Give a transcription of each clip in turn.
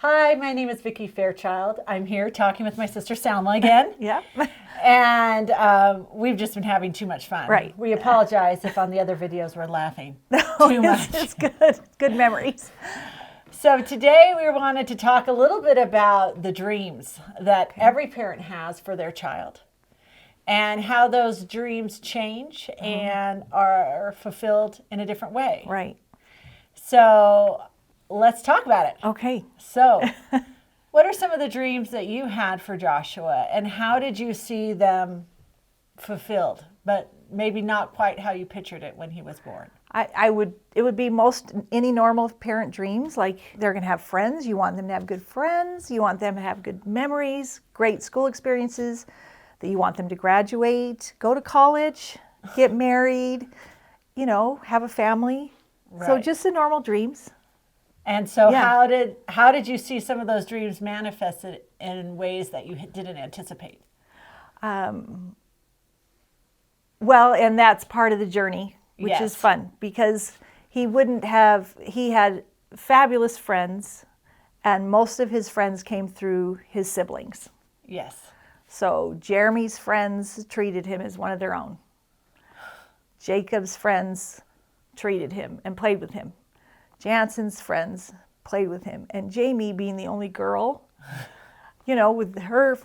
Hi, my name is Vicki Fairchild. I'm here talking with my sister Selma again. Yeah. And we've just been having too much fun. Right. We apologize if on the other videos we're laughing No, too much. It's good. Good memories. So today we wanted to talk a little bit about the dreams that every parent has for their child and how those dreams change and are fulfilled in a different way. Right. So let's talk about it. Okay. So what are some of the dreams that you had for Joshua and how did you see them fulfilled, but maybe not quite how you pictured it when he was born? It would be most any normal parent dreams, like they're going to have friends. You want them to have good friends. You want them to have good memories, great school experiences, that you want them to graduate, go to college, get married, have a family. Right. So just the normal dreams. And so Yeah. how did you see some of those dreams manifested in ways that you didn't anticipate? Well, and that's part of the journey, which Yes. is fun because he had fabulous friends, and most of his friends came through his siblings. Yes. So Jeremy's friends treated him as one of their own. Jacob's friends treated him and played with him. Jansen's friends played with him. And Jamie, being the only girl, with her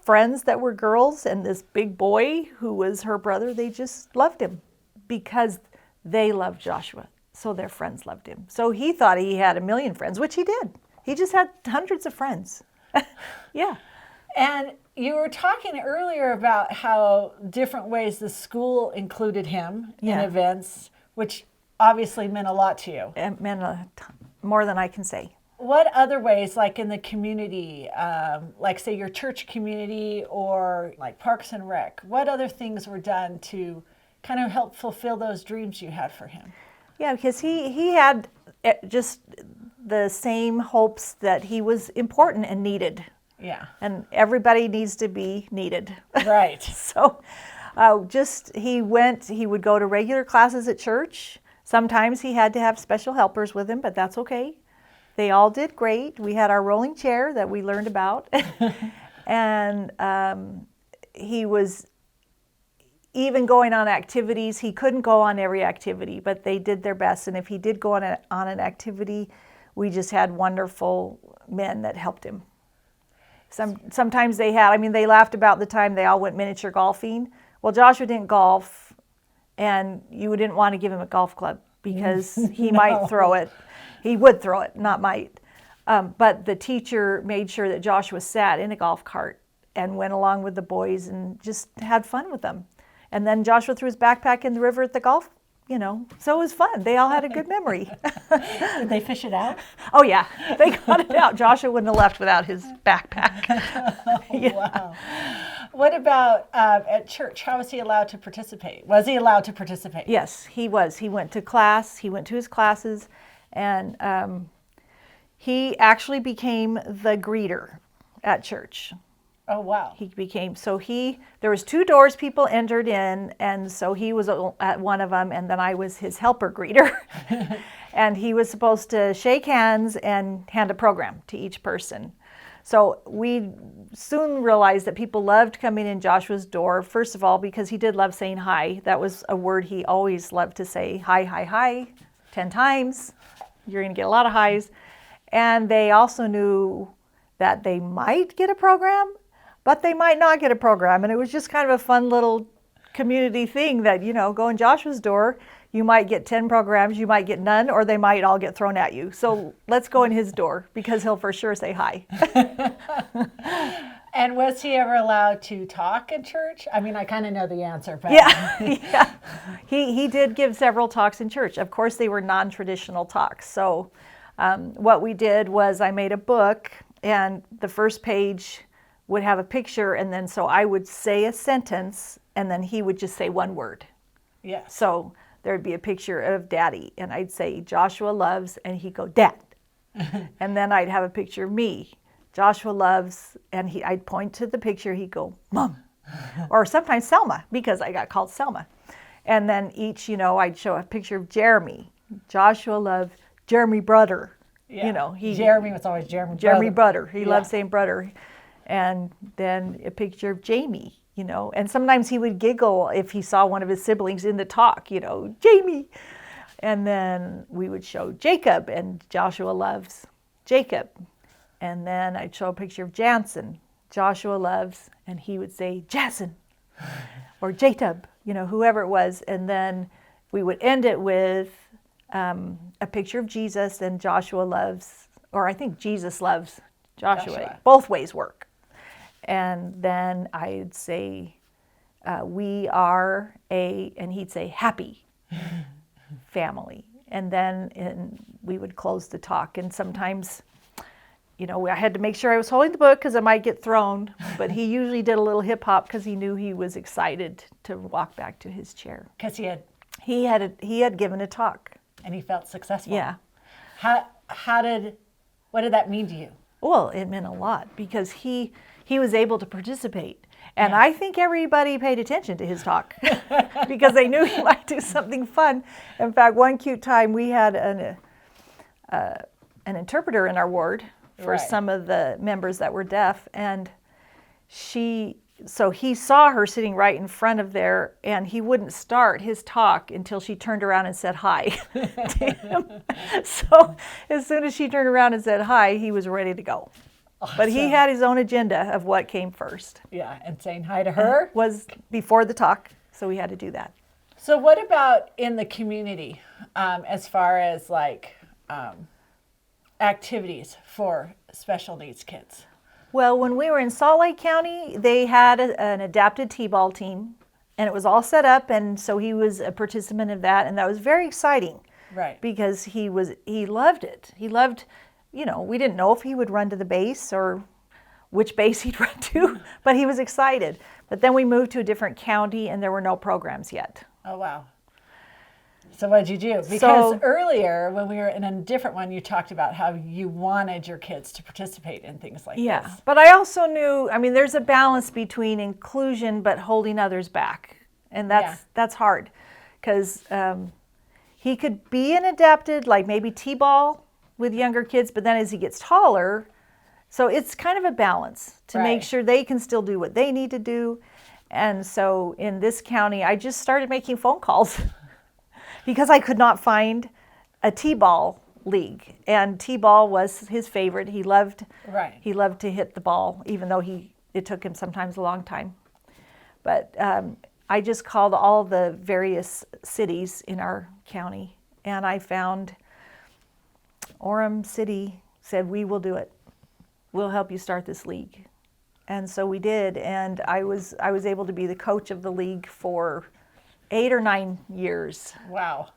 friends that were girls and this big boy who was her brother, they just loved him because they loved Joshua. So their friends loved him. So he thought he had 1,000,000 friends, which he did. He just had hundreds of friends. Yeah. And you were talking earlier about how different ways the school included him in Yeah. events, which obviously meant a lot to you. It meant more than I can say. What other ways, like in the community, like say your church community or like Parks and Rec, what other things were done to kind of help fulfill those dreams you had for him? Yeah, because he had just the same hopes that he was important and needed. Yeah. And everybody needs to be needed. Right. So he would go to regular classes at church. Sometimes he had to have special helpers with him, but that's okay. They all did great. We had our rolling chair that we learned about. And he was even going on activities. He couldn't go on every activity, but they did their best. And if he did go on an activity, we just had wonderful men that helped him. Sometimes they laughed about the time they all went miniature golfing. Well, Joshua didn't golf, and you didn't want to give him a golf club because he might throw it. He would throw it, not might. But the teacher made sure that Joshua sat in a golf cart and went along with the boys and just had fun with them. And then Joshua threw his backpack in the river at the golf, so it was fun. They all had a good memory. Did they fish it out? Oh, yeah. They got it out. Joshua wouldn't have left without his backpack. Yeah. Wow. What about at church? How was he allowed to participate? Was he allowed to participate? Yes, he was. He went to class. He went to his classes, and he actually became the greeter at church. Oh, wow. There was 2 doors people entered in, and so he was at one of them, and then I was his helper greeter. And he was supposed to shake hands and hand a program to each person. So we soon realized that people loved coming in Joshua's door, first of all, because he did love saying hi. That was a word he always loved to say, hi, hi, hi, 10 times. You're going to get a lot of highs. And they also knew that they might get a program, but they might not get a program. And it was just kind of a fun little community thing that, go in Joshua's door, you might get 10 programs, you might get none, or they might all get thrown at you. So let's go in his door because he'll for sure say hi. And was he ever allowed to talk in church? I mean, I kind of know the answer, but Yeah. He did give several talks in church. Of course, they were non-traditional talks. So what we did was I made a book, and the first page would have a picture, and then so I would say a sentence, and then he would just say one word. Yes. So there'd be a picture of Daddy, and I'd say, Joshua loves, and he'd go, Dad. And then I'd have a picture of me, Joshua loves, and I'd point to the picture, he'd go, Mom. Or sometimes Selma, because I got called Selma. And then I'd show a picture of Jeremy. Joshua loved Jeremy brother. Yeah. You know, Jeremy was always Jeremy Butter. He Yeah. loved saying brother. And then a picture of Jamie, you know. And sometimes he would giggle if he saw one of his siblings in the talk, you know, Jamie. And then we would show Jacob, and Joshua loves Jacob. And then I'd show a picture of Jansen. Joshua loves, and he would say Jason or Jacob, you know, whoever it was. And then we would end it with a picture of Jesus, and Joshua loves, or I think Jesus loves Joshua. Both ways work. And then I'd say, we are and he'd say, happy family. And then we would close the talk. And sometimes, you know, I had to make sure I was holding the book because I might get thrown. But he usually did a little hip hop because he knew he was excited to walk back to his chair. Because he had given a talk. And he felt successful. Yeah. What did that mean to you? Well, it meant a lot because he was able to participate. And I think everybody paid attention to his talk because they knew he might do something fun. In fact, one cute time we had an interpreter in our ward for some of the members that were deaf, and so he saw her sitting right in front of there, and he wouldn't start his talk until she turned around and said hi to him. So as soon as she turned around and said hi, he was ready to go. Awesome. But he had his own agenda of what came first. Yeah, and saying hi to her was before the talk, so we had to do that. So what about in the community as far as like activities for special needs kids? Well, when we were in Salt Lake County, they had an adapted T-ball team, and it was all set up, and so he was a participant of that, and that was very exciting. Right. Because he loved it. He loved, you know, we didn't know if he would run to the base or which base he'd run to, but he was excited. But then we moved to a different county, and there were no programs yet. Oh, wow. So what did you do? Because earlier, when we were in a different one, you talked about how you wanted your kids to participate in things like this. Yeah, but I also knew, I mean, there's a balance between inclusion but holding others back. And that's hard because he could be an adapted, like maybe T-ball with younger kids, but then as he gets taller, so it's kind of a balance to make sure they can still do what they need to do. And so in this county, I just started making phone calls because I could not find a T-ball league. And T-ball was his favorite. He loved to hit the ball, even though it took him sometimes a long time. But I just called all the various cities in our county, and I found Orem City said, we will do it. We'll help you start this league. And so we did, and I was able to be the coach of the league for 8 or 9 years. Wow.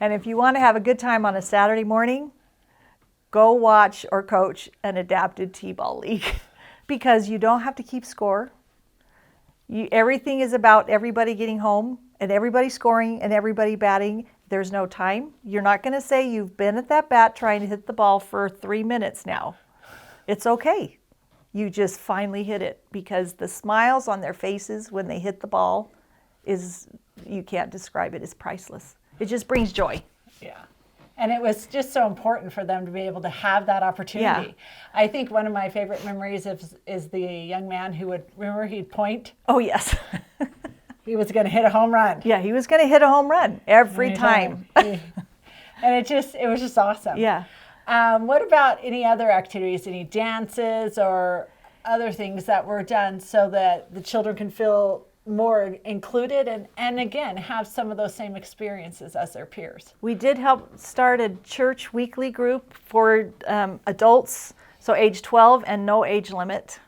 And if you want to have a good time on a Saturday morning, go watch or coach an adapted T-ball league because you don't have to keep score. Everything is about everybody getting home and everybody scoring and everybody batting. There's no time. You're not going to say you've been at that bat trying to hit the ball for 3 minutes now. It's okay. You just finally hit it because the smiles on their faces when they hit the ball you can't describe it, as priceless. It just brings joy. Yeah. And it was just so important for them to be able to have that opportunity. Yeah. I think one of my favorite memories is the young man who he'd point. Oh, yes. He was going to hit a home run. Yeah, he was going to hit a home run every time. And it was just awesome. Yeah. What about any other activities, any dances or other things that were done so that the children can feel more included and again, have some of those same experiences as their peers? We did help start a church weekly group for adults, so age 12 and no age limit.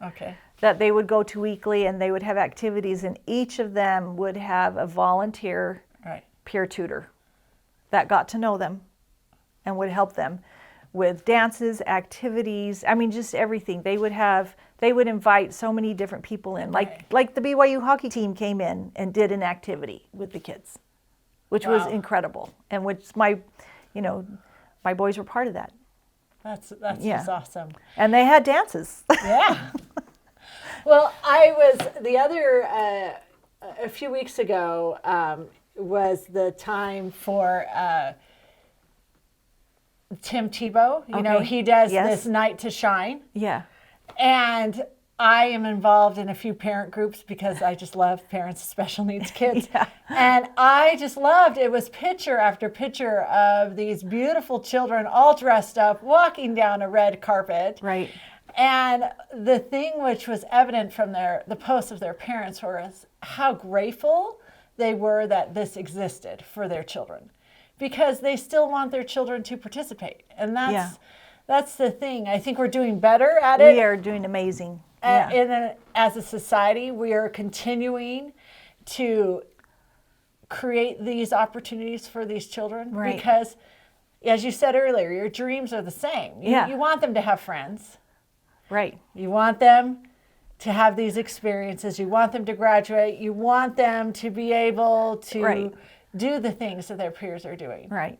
Okay. That they would go to weekly and they would have activities, and each of them would have a volunteer peer tutor that got to know them and would help them with dances, activities, I mean, just everything. They would invite so many different people in, like the BYU hockey team came in and did an activity with the kids, which was incredible, and which my boys were part of that. That's just awesome. And they had dances. Yeah. Well, I was a few weeks ago was the time for Tim Tebow. You know, Okay. he does Yes. this Night to Shine. Yeah. And I am involved in a few parent groups because I just love parents of special needs kids. Yeah. And I just loved it was picture after picture of these beautiful children all dressed up, walking down a red carpet. Right. And the thing which was evident from the posts of their parents was how grateful they were that this existed for their children, because they still want their children to participate. And that's the thing. I think we're doing better at it. We are doing amazing. Yeah. As a society, we are continuing to create these opportunities for these children, Right. because, as you said earlier, your dreams are the same. Yeah. You want them to have friends. Right. You want them to have these experiences. You want them to graduate. You want them to be able to Right. do the things that their peers are doing. Right.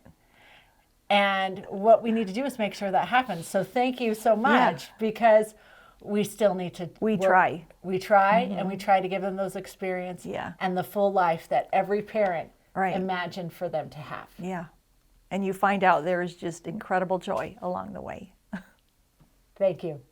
And what we need to do is make sure that happens. So thank you so much, because we still need to We work. try. We try, and we try to give them those experiences Yeah. and the full life that every parent Right. imagined for them to have. Yeah. And you find out there is just incredible joy along the way. Thank you.